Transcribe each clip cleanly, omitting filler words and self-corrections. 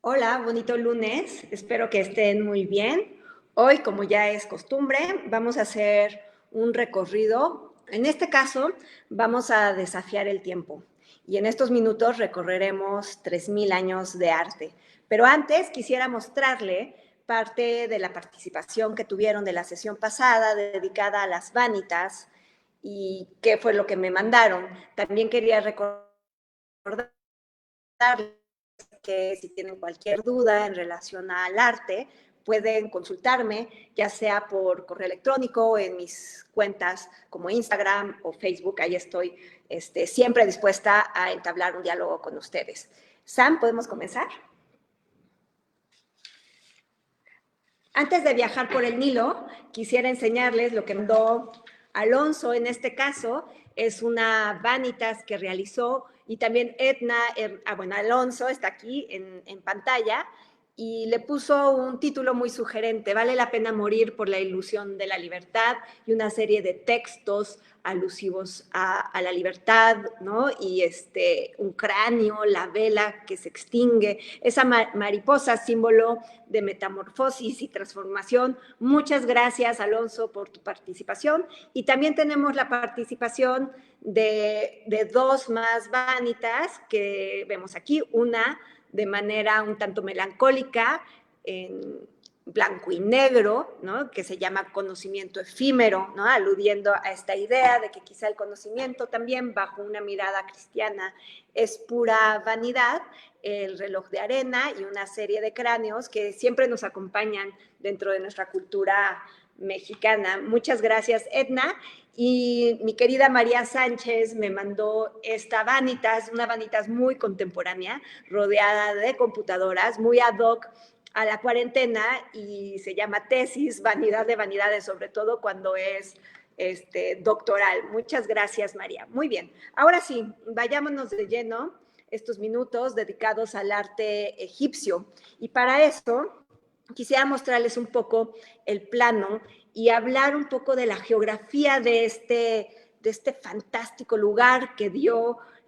Hola, bonito lunes. Espero que estén muy bien. Hoy, como ya es costumbre, vamos a hacer un recorrido. En este caso, vamos a desafiar el tiempo. Y en estos minutos recorreremos 3000 años de arte. Pero antes quisiera mostrarle parte de la participación que tuvieron de la sesión pasada dedicada a las vanitas y qué fue lo que me mandaron. También quería recordar que si tienen cualquier duda en relación al arte, pueden consultarme, ya sea por correo electrónico o en mis cuentas como Instagram o Facebook. Ahí estoy siempre dispuesta a entablar un diálogo con ustedes. Sam, ¿podemos comenzar? Antes de viajar por el Nilo, quisiera enseñarles lo que mandó Alonso. En este caso, es una vanitas que realizó, y también Edna, Alonso está aquí en pantalla, y le puso un título muy sugerente: Vale la pena morir por la ilusión de la libertad, y una serie de textos alusivos a la libertad, ¿no? Y un cráneo, la vela que se extingue, esa mariposa, símbolo de metamorfosis y transformación. Muchas gracias, Alonso, por tu participación. Y también tenemos la participación de dos más vanitas que vemos aquí, una de manera un tanto melancólica, en blanco y negro, ¿no? Que se llama conocimiento efímero, ¿no? Aludiendo a esta idea de que quizá el conocimiento también, bajo una mirada cristiana, es pura vanidad. El reloj de arena y una serie de cráneos que siempre nos acompañan dentro de nuestra cultura mexicana. Muchas gracias, Edna. Y mi querida María Sánchez me mandó esta vanitas, una vanitas muy contemporánea, rodeada de computadoras, muy ad hoc a la cuarentena, y se llama Tesis, Vanidad de Vanidades, sobre todo cuando es doctoral. Muchas gracias, María. Muy bien, ahora sí, vayámonos de lleno estos minutos dedicados al arte egipcio. Y para eso quisiera mostrarles un poco el plano y hablar un poco de la geografía de este fantástico lugar que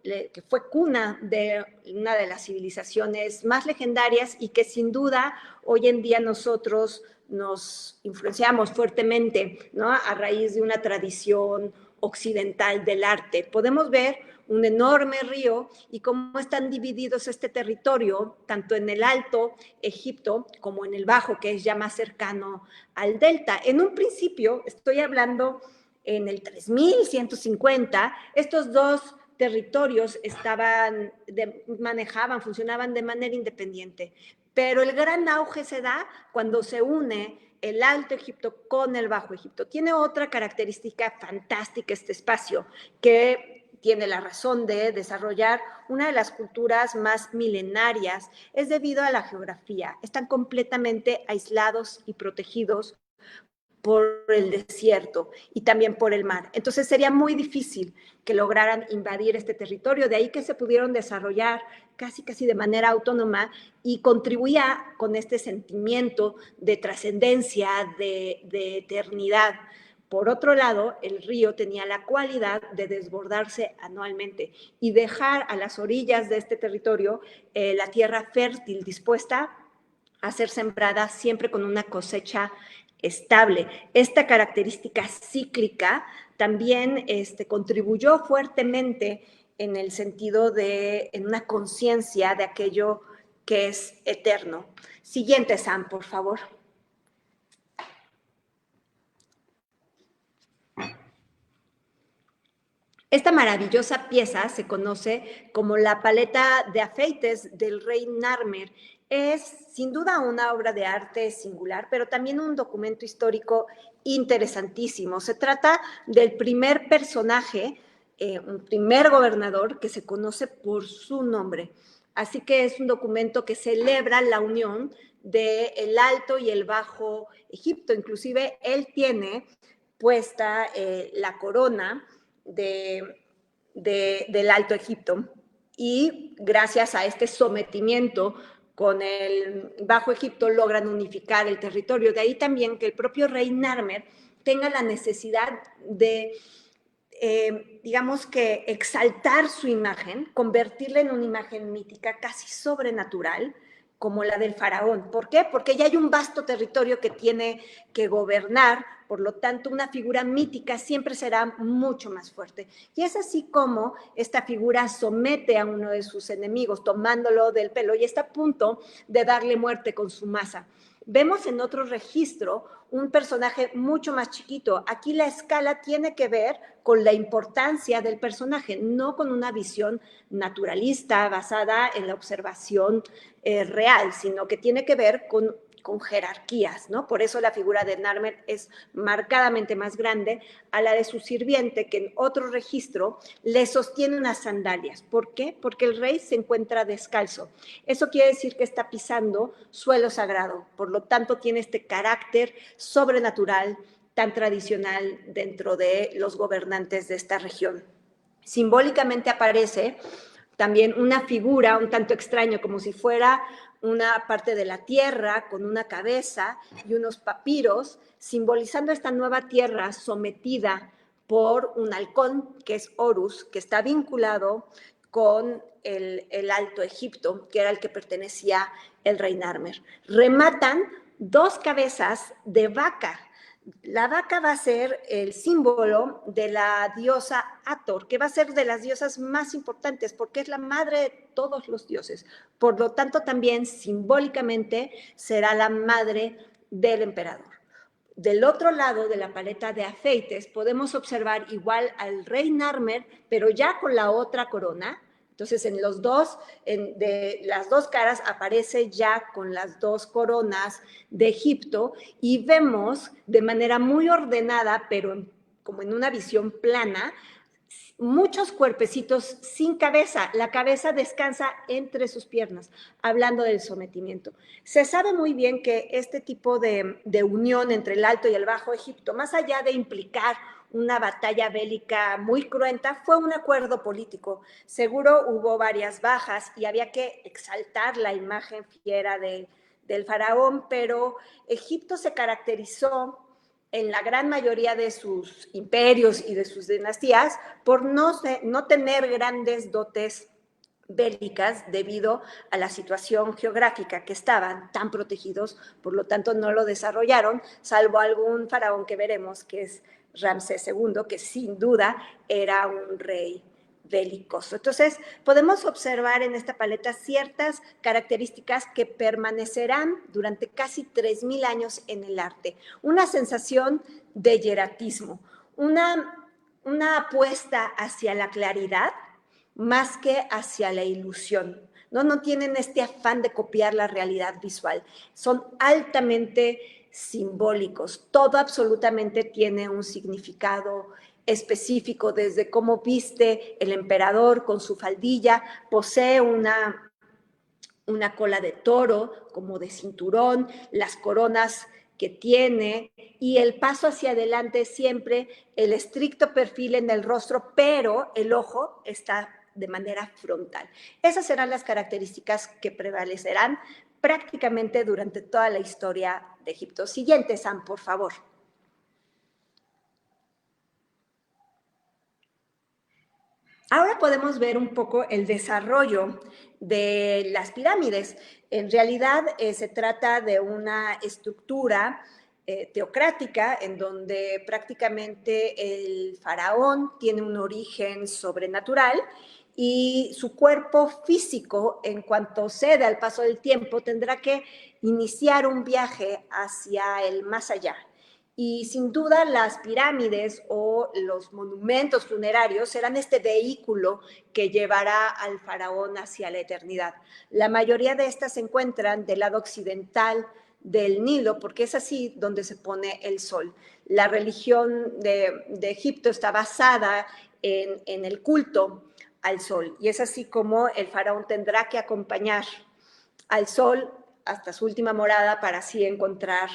que fue cuna de una de las civilizaciones más legendarias y que sin duda hoy en día nosotros nos influenciamos fuertemente, ¿no? A raíz de una tradición occidental del arte. Podemos ver un enorme río y cómo están divididos este territorio, tanto en el Alto Egipto como en el Bajo, que es ya más cercano al delta. En un principio, estoy hablando en el 3150, estos dos territorios funcionaban de manera independiente, pero el gran auge se da cuando se une el Alto Egipto con el Bajo Egipto. Tiene otra característica fantástica este espacio, que tiene la razón de desarrollar una de las culturas más milenarias, es debido a la geografía. Están completamente aislados y protegidos por el desierto y también por el mar. Entonces sería muy difícil que lograran invadir este territorio, de ahí que se pudieron desarrollar casi de manera autónoma, y contribuía con este sentimiento de trascendencia, de eternidad. Por otro lado, el río tenía la cualidad de desbordarse anualmente y dejar a las orillas de este territorio la tierra fértil, dispuesta a ser sembrada siempre con una cosecha estable. Esta característica cíclica también contribuyó fuertemente en el sentido en una conciencia de aquello que es eterno. Siguiente, Sam, por favor. Esta maravillosa pieza se conoce como la paleta de afeites del rey Narmer. Es sin duda una obra de arte singular, pero también un documento histórico interesantísimo. Se trata del primer personaje, un primer gobernador que se conoce por su nombre. Así que es un documento que celebra la unión del Alto y el Bajo Egipto. Inclusive él tiene puesta la corona del Alto Egipto, y gracias a este sometimiento con el Bajo Egipto logran unificar el territorio. De ahí también que el propio rey Narmer tenga la necesidad de, digamos que, exaltar su imagen, convertirla en una imagen mítica casi sobrenatural, como la del faraón. ¿Por qué? Porque ya hay un vasto territorio que tiene que gobernar, por lo tanto, una figura mítica siempre será mucho más fuerte. Y es así como esta figura somete a uno de sus enemigos, tomándolo del pelo, y está a punto de darle muerte con su masa. Vemos en otro registro un personaje mucho más chiquito. Aquí la escala tiene que ver con la importancia del personaje, no con una visión naturalista basada en la observación real, sino que tiene que ver con jerarquías, ¿no? Por eso la figura de Narmer es marcadamente más grande a la de su sirviente, que en otro registro le sostiene unas sandalias. ¿Por qué? Porque el rey se encuentra descalzo. Eso quiere decir que está pisando suelo sagrado, por lo tanto tiene este carácter sobrenatural tan tradicional dentro de los gobernantes de esta región. Simbólicamente aparece también una figura un tanto extraña, como si fuera una parte de la tierra con una cabeza y unos papiros, simbolizando esta nueva tierra sometida por un halcón, que es Horus, que está vinculado con el Alto Egipto, que era el que pertenecía el rey Narmer. Rematan dos cabezas de vaca. La vaca va a ser el símbolo de la diosa Hathor, que va a ser de las diosas más importantes porque es la madre de todos los dioses. Por lo tanto, también simbólicamente será la madre del emperador. Del otro lado de la paleta de afeites podemos observar igual al rey Narmer, pero ya con la otra corona. Entonces, de las dos caras aparece ya con las dos coronas de Egipto y vemos de manera muy ordenada, pero como en una visión plana, muchos cuerpecitos sin cabeza. La cabeza descansa entre sus piernas, hablando del sometimiento. Se sabe muy bien que este tipo de unión entre el Alto y el Bajo Egipto, más allá de implicar una batalla bélica muy cruenta, fue un acuerdo político. Seguro hubo varias bajas y había que exaltar la imagen fiera del faraón, pero Egipto se caracterizó en la gran mayoría de sus imperios y de sus dinastías por no tener grandes dotes bélicas debido a la situación geográfica, que estaban tan protegidos, por lo tanto no lo desarrollaron, salvo algún faraón que veremos, que es Ramsés II, que sin duda era un rey belicoso. Entonces, podemos observar en esta paleta ciertas características que permanecerán durante casi 3.000 años en el arte. Una sensación de hieratismo, una apuesta hacia la claridad más que hacia la ilusión. No tienen este afán de copiar la realidad visual. Son altamente simbólicos. Todo absolutamente tiene un significado específico, desde cómo viste el emperador con su faldilla, posee una cola de toro como de cinturón, las coronas que tiene y el paso hacia adelante siempre, el estricto perfil en el rostro, pero el ojo está de manera frontal. Esas serán las características que prevalecerán prácticamente durante toda la historia de Egipto. Siguiente, Sam, por favor. Ahora podemos ver un poco el desarrollo de las pirámides. En realidad se trata de una estructura teocrática en donde prácticamente el faraón tiene un origen sobrenatural y su cuerpo físico, en cuanto cede al paso del tiempo, tendrá que iniciar un viaje hacia el más allá. Y sin duda las pirámides o los monumentos funerarios serán este vehículo que llevará al faraón hacia la eternidad. La mayoría de estas se encuentran del lado occidental del Nilo, porque es así donde se pone el sol. La religión de Egipto está basada en el culto al sol, y es así como el faraón tendrá que acompañar al sol hasta su última morada para así encontrar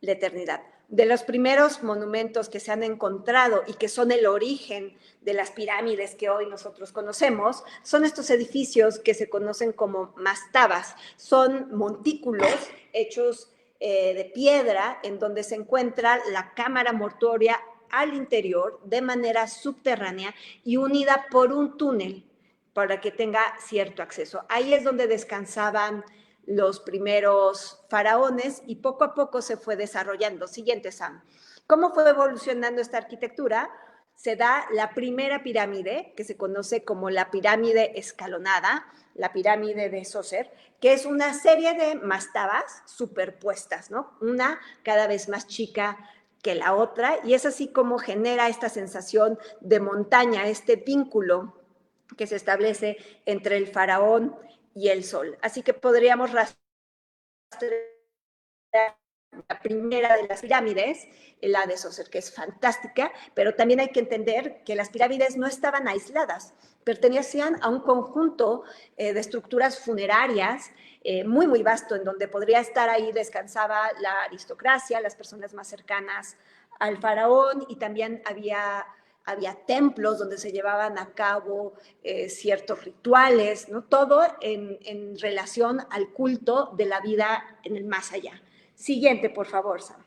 la eternidad. De los primeros monumentos que se han encontrado y que son el origen de las pirámides que hoy nosotros conocemos, son estos edificios que se conocen como mastabas. Son montículos hechos de piedra en donde se encuentra la cámara mortuoria al interior de manera subterránea y unida por un túnel para que tenga cierto acceso. Ahí es donde descansaban los primeros faraones y poco a poco se fue desarrollando. Siguiente, Sam. ¿Cómo fue evolucionando esta arquitectura? Se da la primera pirámide, que se conoce como la pirámide escalonada, la pirámide de Djoser, que es una serie de mastabas superpuestas, ¿no? Una cada vez más chica que la otra, y es así como genera esta sensación de montaña, este vínculo que se establece entre el faraón y el sol. Así que podríamos rastrear la primera de las pirámides, la de Djoser, que es fantástica, pero también hay que entender que las pirámides no estaban aisladas, pertenecían a un conjunto de estructuras funerarias muy, muy vasto, en donde podría estar ahí, descansaba la aristocracia, las personas más cercanas al faraón, y también había templos donde se llevaban a cabo ciertos rituales, ¿no? Todo en relación al culto de la vida en el más allá. Siguiente, por favor, Sam.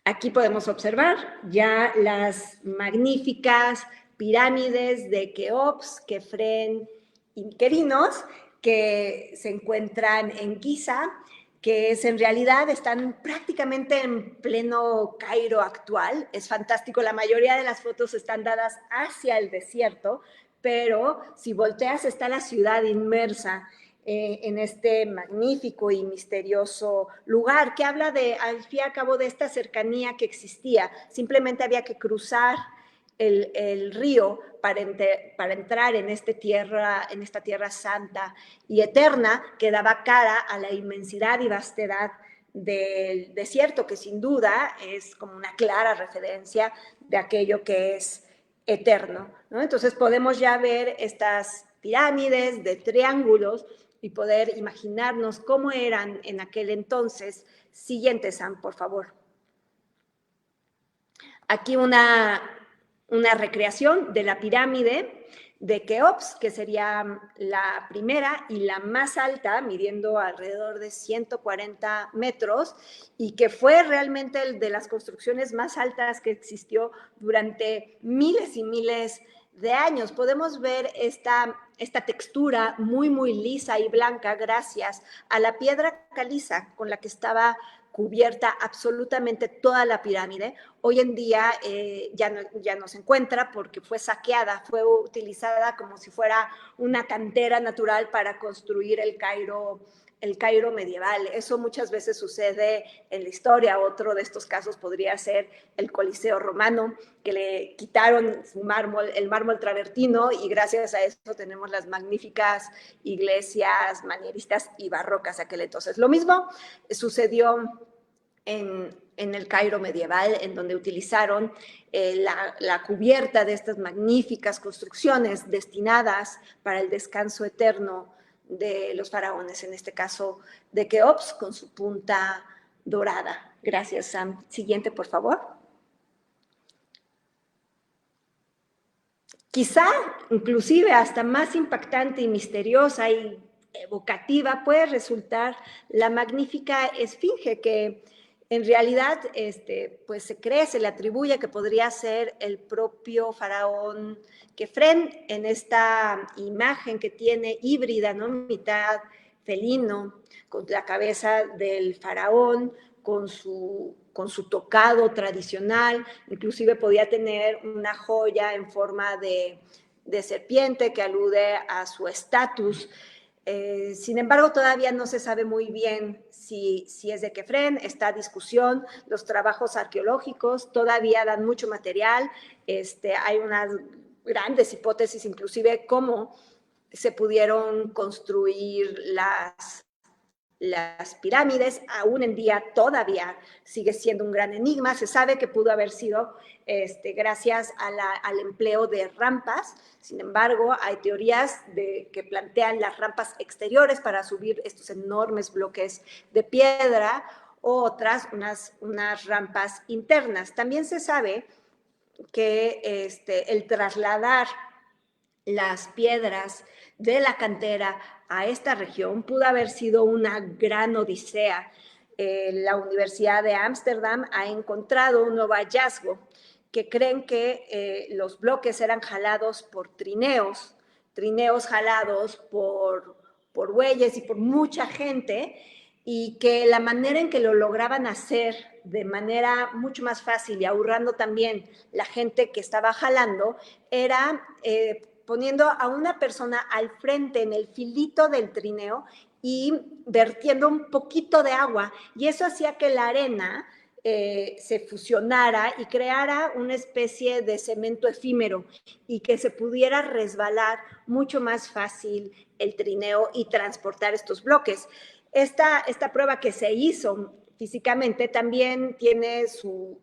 Aquí podemos observar ya las magníficas pirámides de Keops, Kefren y Querinos, que se encuentran en Giza, que en realidad están prácticamente en pleno Cairo actual. Es fantástico, la mayoría de las fotos están dadas hacia el desierto, pero si volteas está la ciudad inmersa en este magnífico y misterioso lugar, que habla de, al fin y al cabo, de esta cercanía que existía. Simplemente había que cruzar el río para entrar en esta tierra santa y eterna, que daba cara a la inmensidad y vastedad del desierto, que sin duda es como una clara referencia de aquello que es eterno, ¿no? Entonces podemos ya ver estas pirámides de triángulos y poder imaginarnos cómo eran en aquel entonces. Siguiente, Sam, por favor. Aquí una recreación de la pirámide de Keops, que sería la primera y la más alta, midiendo alrededor de 140 metros, y que fue realmente el de las construcciones más altas que existió durante miles y miles de años. Podemos ver esta textura muy, muy lisa y blanca gracias a la piedra caliza con la que estaba cubierta absolutamente toda la pirámide. Hoy en día ya no se encuentra porque fue saqueada, fue utilizada como si fuera una cantera natural para construir el Cairo medieval. Eso muchas veces sucede en la historia. Otro de estos casos podría ser el Coliseo romano, que le quitaron el mármol travertino, y gracias a eso tenemos las magníficas iglesias manieristas y barrocas de aquel entonces. Lo mismo sucedió en el Cairo medieval, en donde utilizaron la cubierta de estas magníficas construcciones destinadas para el descanso eterno de los faraones, en este caso de Keops, con su punta dorada. Gracias, Sam. Siguiente, por favor. Quizá, inclusive, hasta más impactante y misteriosa y evocativa puede resultar la magnífica esfinge, que en realidad pues se cree, se le atribuye que podría ser el propio faraón Kefren, en esta imagen que tiene híbrida, ¿no? Mitad felino, con la cabeza del faraón, con su tocado tradicional, inclusive podía tener una joya en forma de serpiente que alude a su estatus. Sin embargo, todavía no se sabe muy bien si es de Kefren. Está a discusión. Los trabajos arqueológicos todavía dan mucho material. Hay unas grandes hipótesis, inclusive cómo se pudieron construir las pirámides. Aún en día todavía sigue siendo un gran enigma. Se sabe que pudo haber sido gracias al empleo de rampas. Sin embargo, hay teorías que plantean las rampas exteriores para subir estos enormes bloques de piedra, o otras, unas rampas internas. También se sabe que el trasladar las piedras de la cantera a esta región pudo haber sido una gran odisea. La Universidad de Ámsterdam ha encontrado un nuevo hallazgo que creen que los bloques eran jalados por trineos jalados por bueyes y por mucha gente, y que la manera en que lo lograban hacer de manera mucho más fácil y ahorrando también la gente que estaba jalando, era poniendo a una persona al frente en el filito del trineo y vertiendo un poquito de agua, y eso hacía que la arena se fusionara y creara una especie de cemento efímero y que se pudiera resbalar mucho más fácil el trineo y transportar estos bloques. Esta prueba que se hizo físicamente también tiene su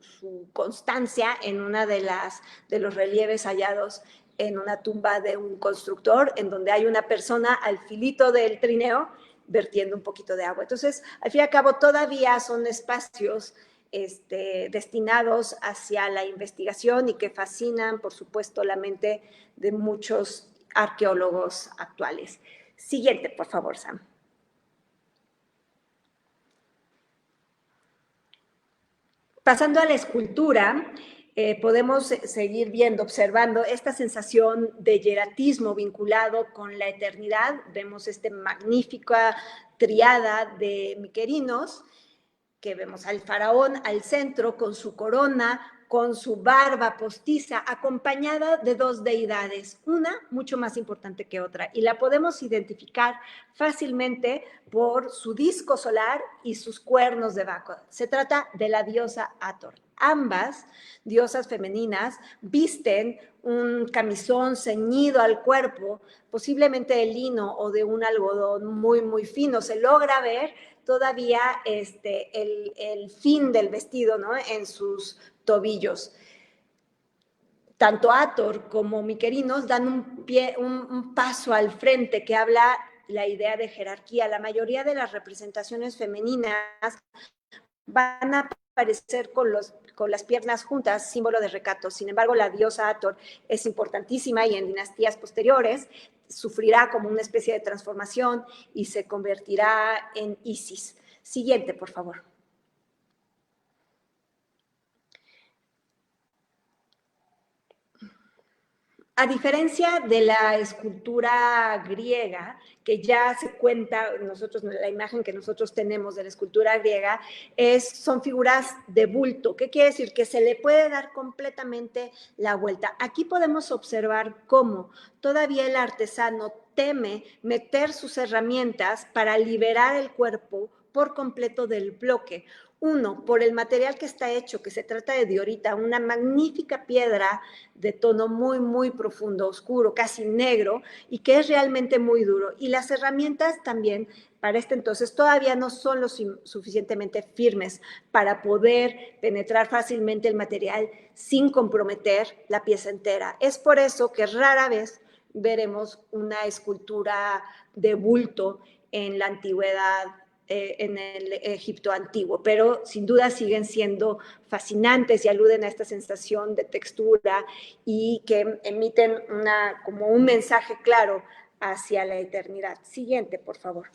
constancia en una de los relieves hallados en una tumba de un constructor, en donde hay una persona al filito del trineo vertiendo un poquito de agua. Entonces, al fin y al cabo, todavía son espacios destinados hacia la investigación y que fascinan, por supuesto, la mente de muchos arqueólogos actuales. Siguiente, por favor, Sam. Pasando a la escultura, podemos seguir viendo, observando esta sensación de hieratismo vinculado con la eternidad. Vemos esta magnífica triada de miquerinos, que vemos al faraón al centro con su corona, con su barba postiza, acompañada de dos deidades, una mucho más importante que otra, y la podemos identificar fácilmente por su disco solar y sus cuernos de Baco. Se trata de la diosa Hathor. Ambas diosas femeninas visten un camisón ceñido al cuerpo, posiblemente de lino o de un algodón muy, muy fino. Se logra ver todavía el fin del vestido, ¿no?, en sus tobillos. Tanto Hathor como Miquerinos dan un paso al frente que habla la idea de jerarquía. La mayoría de las representaciones femeninas van a aparecer con las piernas juntas, símbolo de recato. Sin embargo, la diosa Hathor es importantísima y en dinastías posteriores sufrirá como una especie de transformación y se convertirá en Isis. Siguiente, por favor. A diferencia de la escultura griega, que ya se cuenta, la imagen que nosotros tenemos de la escultura griega son figuras de bulto. ¿Qué quiere decir? Que se le puede dar completamente la vuelta. Aquí podemos observar cómo todavía el artesano teme meter sus herramientas para liberar el cuerpo por completo del bloque. Uno, por el material que está hecho, que se trata de diorita, una magnífica piedra de tono muy, muy profundo, oscuro, casi negro, y que es realmente muy duro. Y las herramientas también, para este entonces, todavía no son lo suficientemente firmes para poder penetrar fácilmente el material sin comprometer la pieza entera. Es por eso que rara vez veremos una escultura de bulto en la antigüedad, en el Egipto antiguo, pero sin duda siguen siendo fascinantes y aluden a esta sensación de textura y que emiten como un mensaje claro hacia la eternidad. Siguiente, por favor.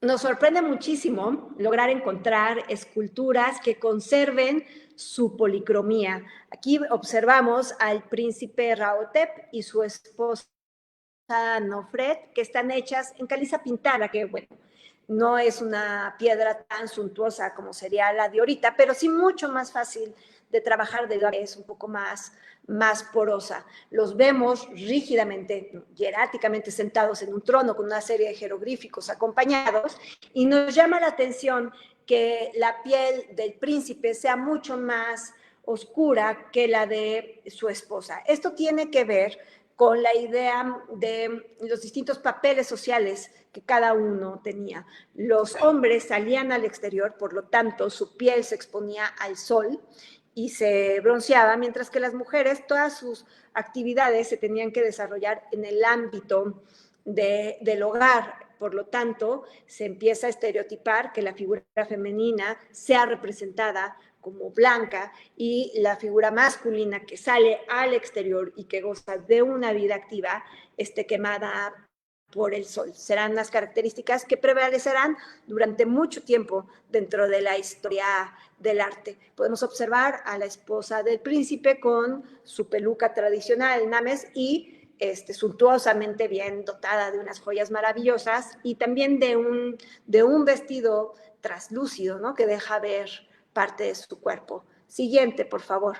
Nos sorprende muchísimo lograr encontrar esculturas que conserven su policromía. Aquí observamos al príncipe Rahotep y su esposa Nofret, que están hechas en caliza pintada, que bueno, no es una piedra tan suntuosa como sería la de ahorita, pero sí mucho más fácil de trabajar, es un poco más porosa. Los vemos rígidamente, hieráticamente sentados en un trono con una serie de jeroglíficos acompañados, y nos llama la atención que la piel del príncipe sea mucho más oscura que la de su esposa. Esto tiene que ver con la idea de los distintos papeles sociales que cada uno tenía. Los hombres salían al exterior, por lo tanto, su piel se exponía al sol y se bronceaba, mientras que las mujeres, todas sus actividades se tenían que desarrollar en el ámbito del hogar. Por lo tanto, se empieza a estereotipar que la figura femenina sea representada como blanca y la figura masculina que sale al exterior y que goza de una vida activa esté quemada por el sol. Serán las características que prevalecerán durante mucho tiempo dentro de la historia del arte. Podemos observar a la esposa del príncipe con su peluca tradicional, Names, y suntuosamente bien dotada de unas joyas maravillosas y también de un vestido traslúcido, ¿no? Que deja ver parte de su cuerpo. Siguiente, por favor.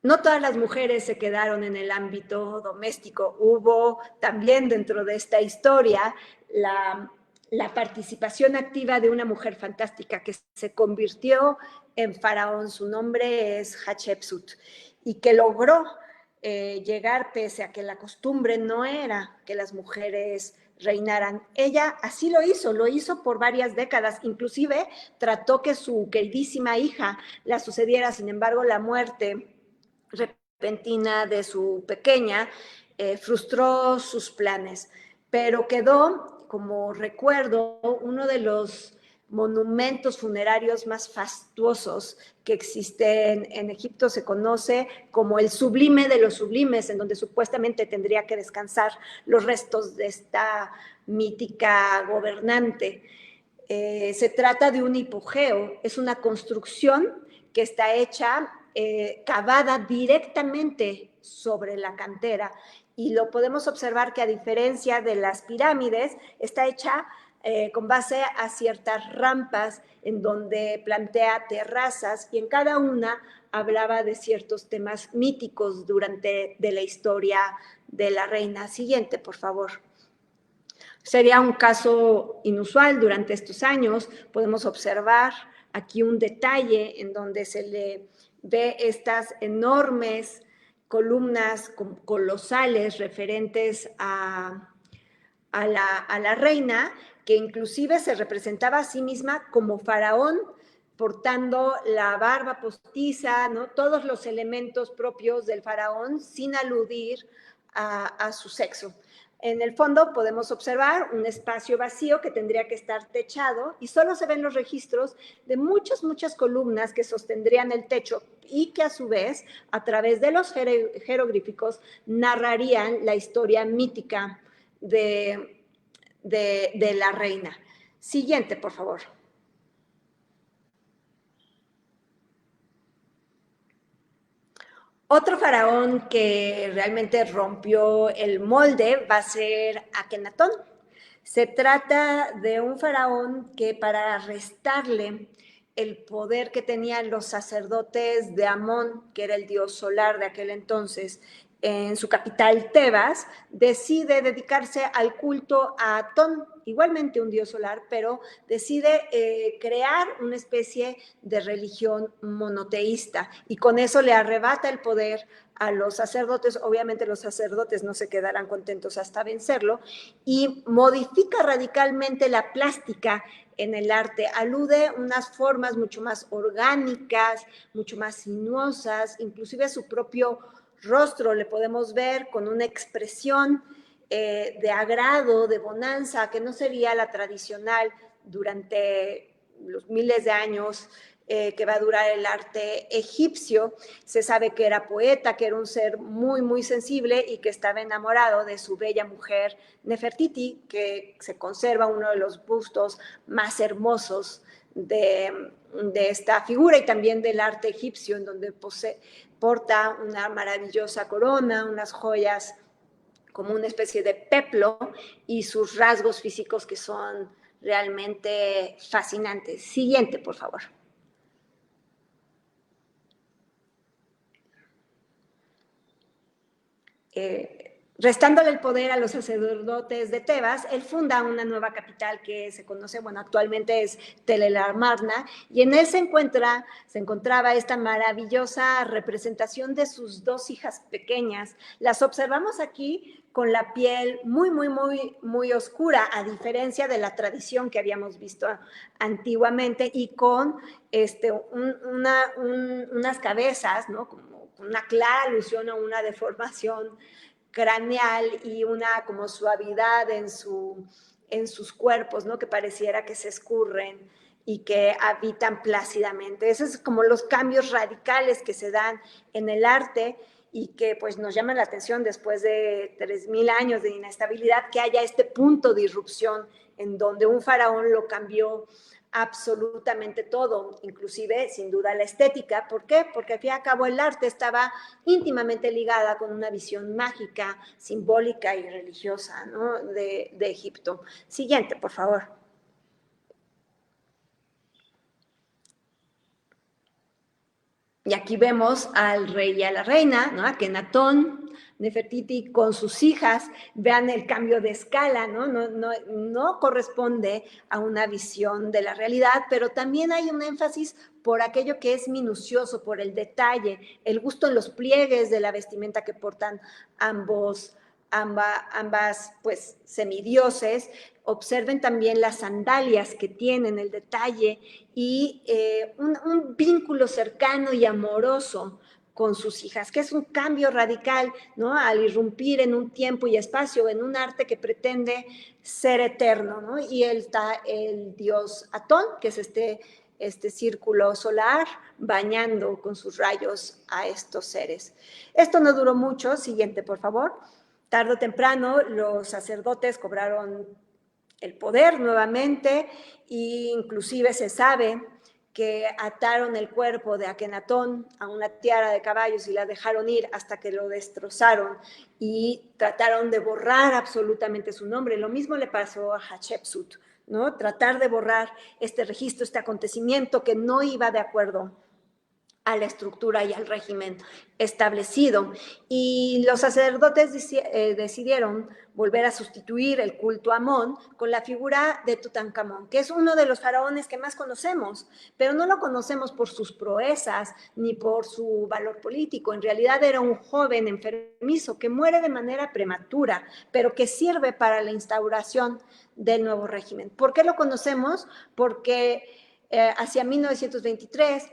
No todas las mujeres se quedaron en el ámbito doméstico. Hubo también dentro de esta historia la participación activa de una mujer fantástica que se convirtió en faraón. Su nombre es Hatshepsut y que logró llegar pese a que la costumbre no era que las mujeres reinaran. Ella así lo hizo por varias décadas, inclusive trató que su queridísima hija la sucediera. Sin embargo, la muerte repentina de su pequeña frustró sus planes, pero quedó como recuerdo uno de los monumentos funerarios más fastuosos que existen en Egipto. Se conoce como el sublime de los sublimes, en donde supuestamente tendría que descansar los restos de esta mítica gobernante. Se trata de un hipogeo, es una construcción que está hecha cavada directamente sobre la cantera, y lo podemos observar que, a diferencia de las pirámides, está hecha con base a ciertas rampas en donde plantea terrazas, y en cada una hablaba de ciertos temas míticos durante la historia de la reina. Siguiente, por favor. Sería un caso inusual durante estos años. Podemos observar aquí un detalle en donde se le ve estas enormes columnas colosales referentes a la reina, que inclusive se representaba a sí misma como faraón, portando la barba postiza, ¿no? Todos los elementos propios del faraón, sin aludir a su sexo. En el fondo podemos observar un espacio vacío que tendría que estar techado, y solo se ven los registros de muchas columnas que sostendrían el techo, y que a su vez, a través de los jeroglíficos, narrarían la historia mítica de la reina. Siguiente, por favor. Otro faraón que realmente rompió el molde va a ser Akenatón. Se trata de un faraón que, para restarle el poder que tenían los sacerdotes de Amón, que era el dios solar de aquel entonces, en su capital Tebas, decide dedicarse al culto a Atón, igualmente un dios solar, pero decide crear una especie de religión monoteísta, y con eso le arrebata el poder a los sacerdotes. Obviamente los sacerdotes no se quedarán contentos hasta vencerlo, y modifica radicalmente la plástica en el arte. Alude unas formas mucho más orgánicas, mucho más sinuosas, inclusive su propio rostro le podemos ver con una expresión de agrado, de bonanza, que no sería la tradicional durante los miles de años que va a durar el arte egipcio. Se sabe que era poeta, que era un ser muy sensible y que estaba enamorado de su bella mujer Nefertiti, que se conserva uno de los bustos más hermosos de esta figura, y también del arte egipcio, en donde porta una maravillosa corona, unas joyas como una especie de peplo, y sus rasgos físicos que son realmente fascinantes. Siguiente, por favor. Restándole el poder a los sacerdotes de Tebas, él funda una nueva capital que se conoce, bueno, actualmente es Tel el Amarna, y en él se encontraba esta maravillosa representación de sus dos hijas pequeñas. Las observamos aquí con la piel muy oscura, a diferencia de la tradición que habíamos visto antiguamente, y con unas cabezas, ¿no? Como una clara alusión a una deformación craneal y una como suavidad en sus cuerpos, ¿no? Que pareciera que se escurren y que habitan plácidamente. Esos son como los cambios radicales que se dan en el arte y que pues nos llaman la atención después de 3000 años de inestabilidad, que haya este punto de irrupción en donde un faraón lo cambió absolutamente todo, inclusive sin duda la estética. ¿Por qué? Porque al fin y al cabo el arte estaba íntimamente ligada con una visión mágica, simbólica y religiosa, ¿no? de Egipto. Siguiente, por favor. Y aquí vemos al rey y a la reina, ¿no? A Kenatón, Nefertiti con sus hijas. Vean el cambio de escala, ¿no? No corresponde a una visión de la realidad, pero también hay un énfasis por aquello que es minucioso, por el detalle, el gusto en los pliegues de la vestimenta que portan ambas pues semidioses. Observen también las sandalias que tienen, el detalle y un vínculo cercano y amoroso con sus hijas, que es un cambio radical, ¿no? Al irrumpir en un tiempo y espacio, en un arte que pretende ser eterno, ¿no? Y está el dios Atón, que es este círculo solar bañando con sus rayos a estos seres. Esto no duró mucho. Siguiente, por favor. Tarde o temprano los sacerdotes cobraron el poder nuevamente, e inclusive se sabe que ataron el cuerpo de Akenatón a una tiara de caballos y la dejaron ir hasta que lo destrozaron y trataron de borrar absolutamente su nombre. Lo mismo le pasó a Hatshepsut, ¿no? Tratar de borrar este registro, este acontecimiento que no iba de acuerdo a la estructura y al régimen establecido. Y los sacerdotes decidieron volver a sustituir el culto a Amón con la figura de Tutankamón, que es uno de los faraones que más conocemos, pero no lo conocemos por sus proezas ni por su valor político. En realidad era un joven enfermizo que muere de manera prematura, pero que sirve para la instauración del nuevo régimen. ¿Por qué lo conocemos? Porque hacia 1923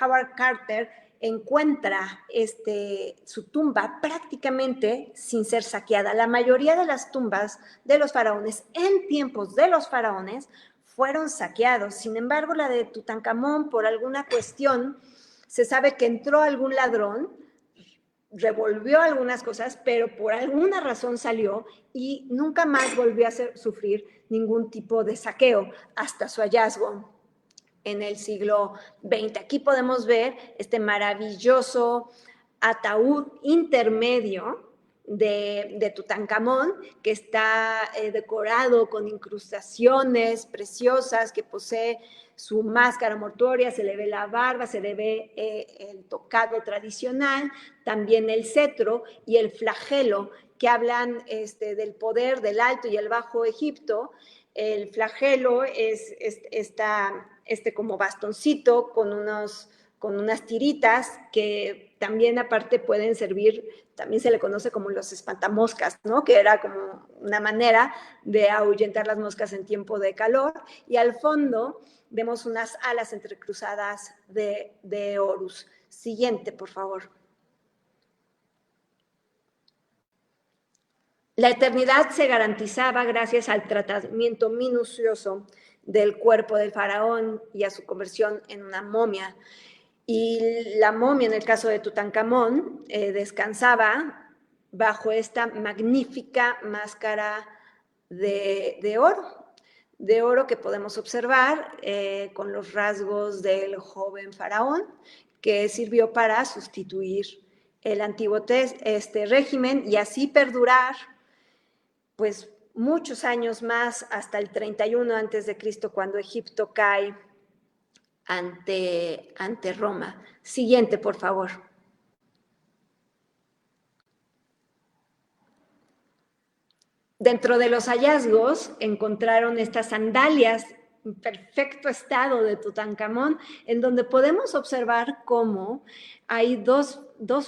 Howard Carter encuentra su tumba prácticamente sin ser saqueada. La mayoría de las tumbas de los faraones en tiempos de los faraones fueron saqueados. Sin embargo, la de Tutankamón, por alguna cuestión, se sabe que entró algún ladrón, revolvió algunas cosas, pero por alguna razón salió y nunca más volvió a sufrir ningún tipo de saqueo hasta su hallazgo en el siglo XX. Aquí podemos ver este maravilloso ataúd intermedio de Tutankamón, que está decorado con incrustaciones preciosas, que posee su máscara mortuoria, se le ve la barba, se le ve el tocado tradicional, también el cetro y el flagelo, que hablan del poder del Alto y el Bajo Egipto. El flagelo es como bastoncito con unas tiritas que también aparte pueden servir, también se le conoce como los espantamoscas, ¿no? Que era como una manera de ahuyentar las moscas en tiempo de calor. Y al fondo vemos unas alas entrecruzadas de Horus. Siguiente, por favor. La eternidad se garantizaba gracias al tratamiento minucioso del cuerpo del faraón y a su conversión en una momia. Y la momia, en el caso de Tutankamón, descansaba bajo esta magnífica máscara de oro que podemos observar con los rasgos del joven faraón, que sirvió para sustituir el antiguo régimen y así perdurar pues muchos años más hasta el 31 a.C., cuando Egipto cae ante Roma. Siguiente, por favor. Dentro de los hallazgos encontraron estas sandalias en perfecto estado de Tutankamón, en donde podemos observar cómo hay dos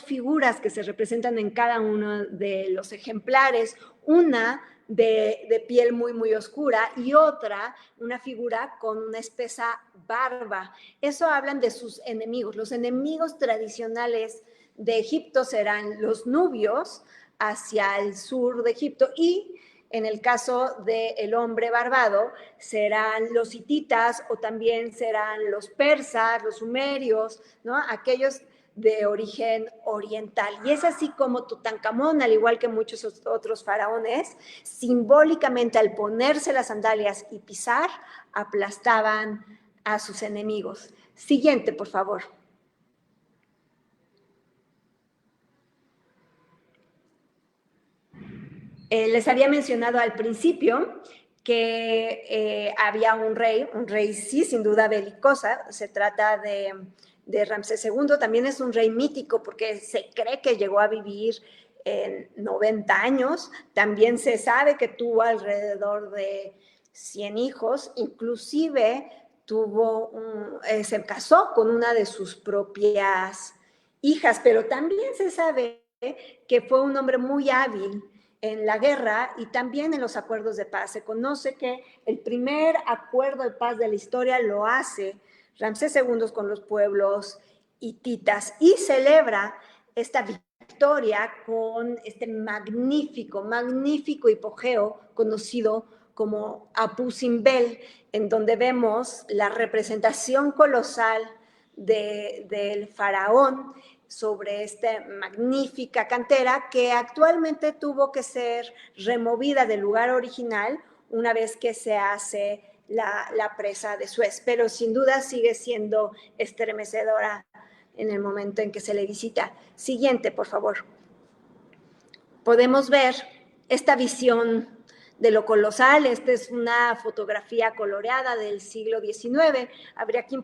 figuras que se representan en cada uno de los ejemplares. Una de piel muy, muy oscura y otra, una figura con una espesa barba. Eso hablan de sus enemigos. Los enemigos tradicionales de Egipto serán los nubios hacia el sur de Egipto y En el caso del hombre barbado, serán los hititas o también serán los persas, los sumerios, ¿no? Aquellos de origen oriental. Y es así como Tutankamón, al igual que muchos otros faraones, simbólicamente al ponerse las sandalias y pisar, aplastaban a sus enemigos. Siguiente, por favor. Les había mencionado al principio que había un rey sí, sin duda belicosa, se trata de Ramsés II, también es un rey mítico porque se cree que llegó a vivir 90 años, también se sabe que tuvo alrededor de 100 hijos, inclusive se casó con una de sus propias hijas, pero también se sabe que fue un hombre muy hábil en la guerra y también en los acuerdos de paz. Se conoce que el primer acuerdo de paz de la historia lo hace Ramsés II con los pueblos hititas y celebra esta victoria con este magnífico hipogeo conocido como Apu Simbel, en donde vemos la representación colosal del faraón sobre esta magnífica cantera que actualmente tuvo que ser removida del lugar original una vez que se hace la presa de Suez, pero sin duda sigue siendo estremecedora en el momento en que se le visita. Siguiente, por favor. Podemos ver esta visión de lo colosal. Esta es una fotografía coloreada del siglo XIX. Habría que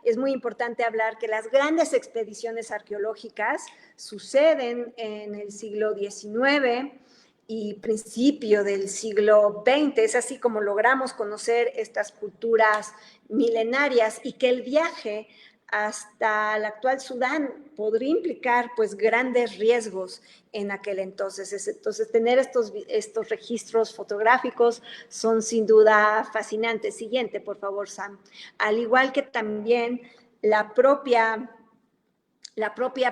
es muy importante hablar que las grandes expediciones arqueológicas suceden en el siglo XIX y principio del siglo XX. Es así como logramos conocer estas culturas milenarias y que el viaje hasta el actual Sudán podría implicar pues grandes riesgos en aquel entonces. Entonces tener estos registros fotográficos son sin duda fascinantes. Siguiente, por favor, Sam. Al igual que también la propia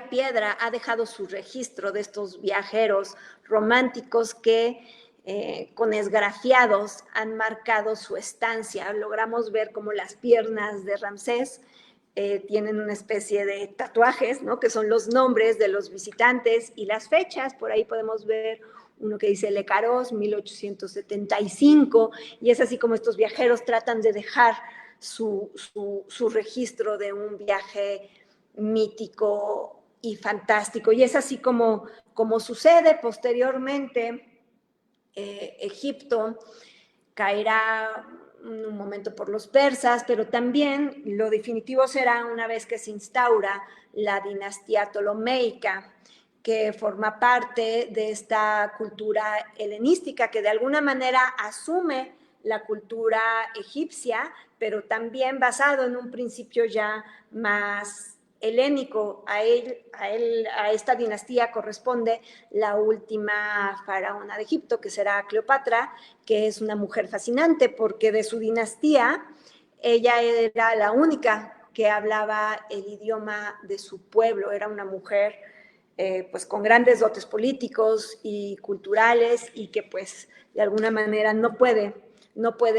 piedra ha dejado su registro de estos viajeros románticos que con esgrafiados han marcado su estancia. Logramos ver cómo las piernas de Ramsés tienen una especie de tatuajes, ¿no? Que son los nombres de los visitantes y las fechas. Por ahí podemos ver uno que dice Le Caros, 1875, y es así como estos viajeros tratan de dejar su registro de un viaje mítico y fantástico. Y es así como sucede posteriormente. Egipto caerá un momento por los persas, pero también lo definitivo será una vez que se instaura la dinastía ptolomeica, que forma parte de esta cultura helenística que de alguna manera asume la cultura egipcia, pero también basado en un principio ya más helénico. A esta dinastía corresponde la última faraona de Egipto, que será Cleopatra, que es una mujer fascinante porque de su dinastía ella era la única que hablaba el idioma de su pueblo. Era una mujer pues con grandes dotes políticos y culturales y que pues de alguna manera no puede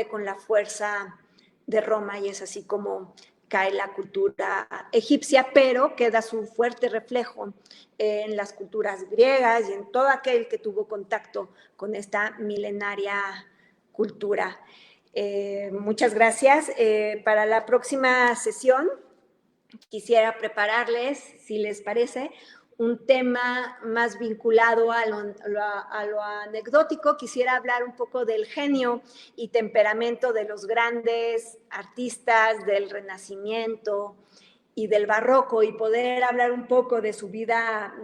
con la fuerza de Roma, y es así como cae la cultura egipcia, pero queda su fuerte reflejo en las culturas griegas y en todo aquel que tuvo contacto con esta milenaria cultura. Muchas gracias. Para la próxima sesión quisiera prepararles, si les parece, un tema más vinculado a lo anecdótico. Quisiera hablar un poco del genio y temperamento de los grandes artistas del Renacimiento y del Barroco, y poder hablar un poco de su vida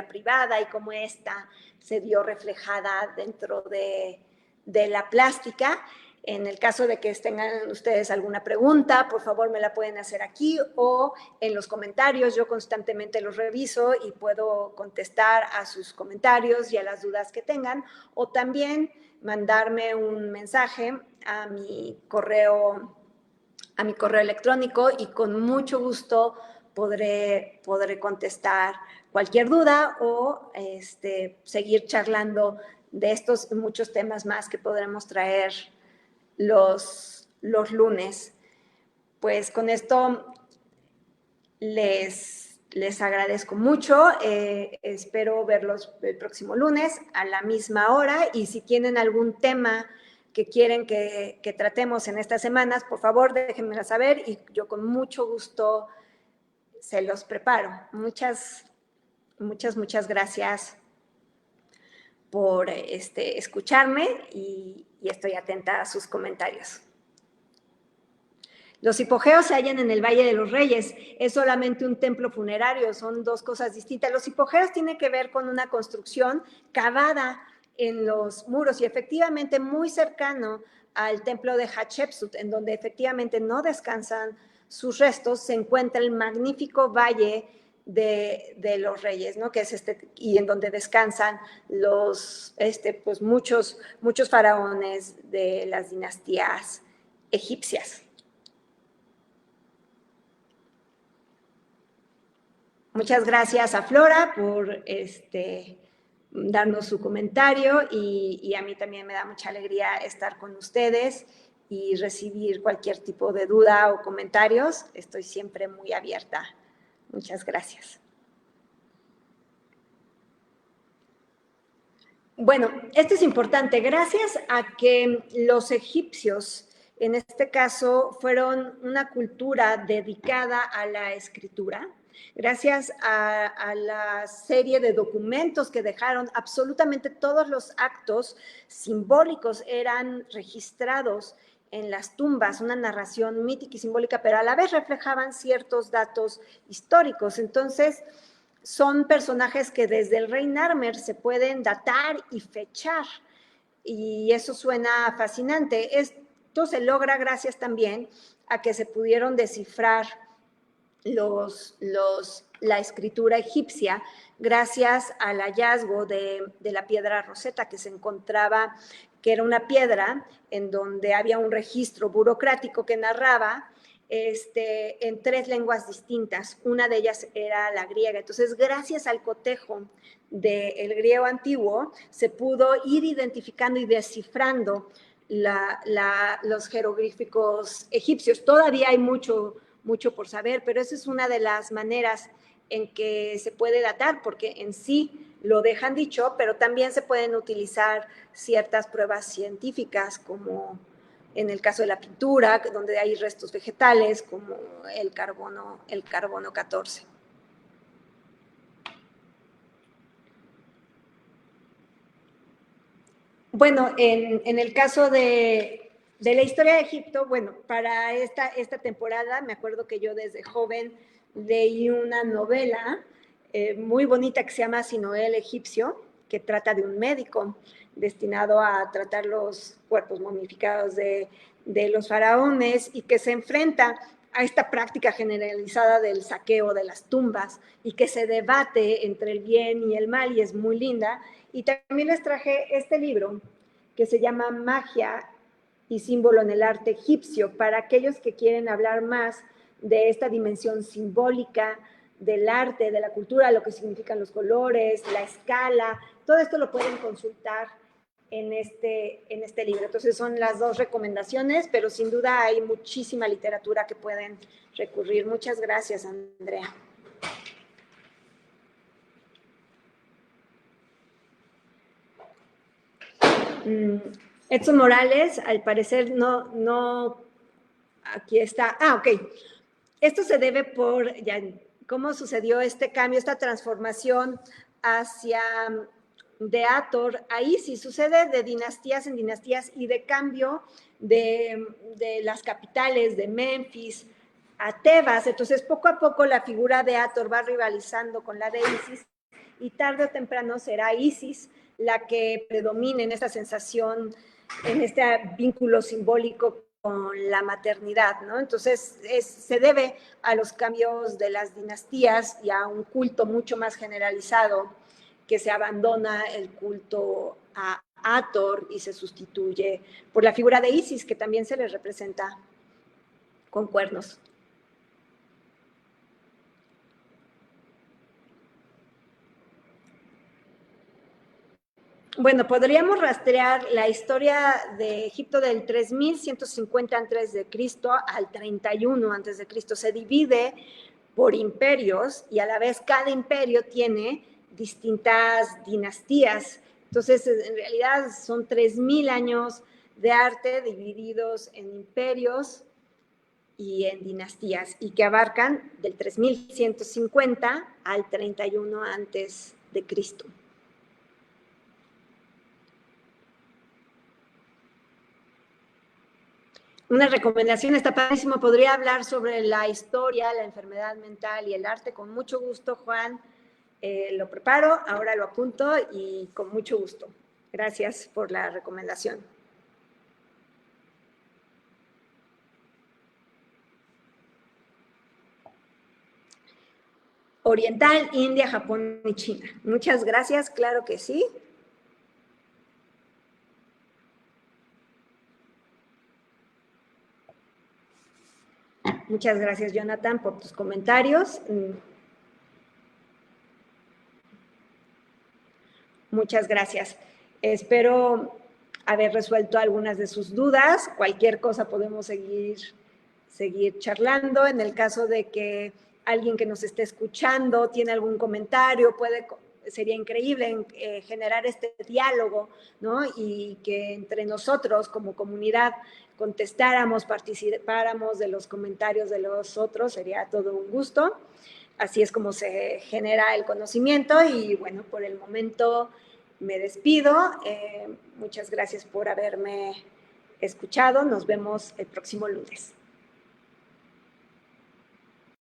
privada y cómo esta se vio reflejada dentro de la plástica. En el caso de que tengan ustedes alguna pregunta, por favor me la pueden hacer aquí o en los comentarios. Yo constantemente los reviso y puedo contestar a sus comentarios y a las dudas que tengan, o también mandarme un mensaje a mi correo electrónico y con mucho gusto podré contestar cualquier duda o seguir charlando de estos y muchos temas más que podremos traer los lunes. Pues con esto les agradezco mucho. Espero verlos el próximo lunes a la misma hora, y si tienen algún tema que quieren que tratemos en estas semanas, por favor déjenmelo saber y yo con mucho gusto se los preparo. Muchas gracias por escucharme y estoy atenta a sus comentarios. Los hipogeos se hallan en el Valle de los Reyes. Es solamente un templo funerario, son dos cosas distintas. Los hipogeos tienen que ver con una construcción cavada en los muros y efectivamente muy cercano al templo de Hatshepsut, en donde efectivamente no descansan sus restos, se encuentra el magnífico Valle de los Reyes, ¿no? Que es y en donde descansan los, pues muchos faraones de las dinastías egipcias. Muchas gracias a Flora por darnos su comentario y a mí también me da mucha alegría estar con ustedes y recibir cualquier tipo de duda o comentarios. Estoy siempre muy abierta. Muchas gracias. Bueno, esto es importante. Gracias a que los egipcios, en este caso, fueron una cultura dedicada a la escritura, gracias a la serie de documentos que dejaron, absolutamente todos los actos simbólicos eran registrados en las tumbas, una narración mítica y simbólica, pero a la vez reflejaban ciertos datos históricos. Entonces, son personajes que desde el rey Narmer se pueden datar y fechar, y eso suena fascinante. Esto se logra gracias también a que se pudieron descifrar la escritura egipcia gracias al hallazgo de la piedra Rosetta, que se encontraba, que era una piedra en donde había un registro burocrático que narraba en 3 lenguas distintas. Una de ellas era la griega. Entonces, gracias al cotejo del griego antiguo, se pudo ir identificando y descifrando los jeroglíficos egipcios. Todavía hay mucho por saber, pero esa es una de las maneras en que se puede datar, porque en sí lo dejan dicho, pero también se pueden utilizar ciertas pruebas científicas, como en el caso de la pintura, donde hay restos vegetales, como el carbono 14. Bueno, en el caso de la historia de Egipto, bueno, para esta temporada, me acuerdo que yo desde joven leí una novela muy bonita que se llama Sinoé el egipcio, que trata de un médico destinado a tratar los cuerpos momificados de los faraones y que se enfrenta a esta práctica generalizada del saqueo de las tumbas y que se debate entre el bien y el mal, y es muy linda. Y también les traje este libro que se llama Magia y símbolo en el arte egipcio, para aquellos que quieren hablar más de esta dimensión simbólica del arte, de la cultura, lo que significan los colores, la escala. Todo esto lo pueden consultar en este libro. Entonces son las 2 recomendaciones, pero sin duda hay muchísima literatura que pueden recurrir. Muchas gracias, Andrea. Edson Morales, al parecer no, aquí está. Ok. Esto se debe por cómo sucedió este cambio, esta transformación hacia de Hathor a Isis. Sucede de dinastías en dinastías y de cambio de las capitales, de Memphis a Tebas. Entonces, poco a poco la figura de Hathor va rivalizando con la de Isis, y tarde o temprano será Isis la que predomine en esta sensación, en este vínculo simbólico con la maternidad, ¿no? Entonces, se debe a los cambios de las dinastías y a un culto mucho más generalizado, que se abandona el culto a Hathor y se sustituye por la figura de Isis, que también se le representa con cuernos. Bueno, podríamos rastrear la historia de Egipto del 3150 a.C. al 31 a.C. Se divide por imperios y a la vez cada imperio tiene distintas dinastías. Entonces, en realidad son 3000 años de arte divididos en imperios y en dinastías y que abarcan del 3150 al 31 antes de Cristo. Una recomendación, está padrísimo, podría hablar sobre la historia, la enfermedad mental y el arte con mucho gusto, Juan. Lo preparo, ahora lo apunto y con mucho gusto. Gracias por la recomendación. Oriental, India, Japón y China. Muchas gracias, claro que sí. Muchas gracias, Jonathan, por tus comentarios. Muchas gracias. Espero haber resuelto algunas de sus dudas. Cualquier cosa podemos seguir charlando. En el caso de que alguien que nos esté escuchando tiene algún comentario, sería increíble generar este diálogo, ¿no? Y que entre nosotros como comunidad contestáramos, participáramos de los comentarios de los otros, sería todo un gusto. Así es como se genera el conocimiento y bueno, por el momento me despido. Muchas gracias por haberme escuchado. Nos vemos el próximo lunes.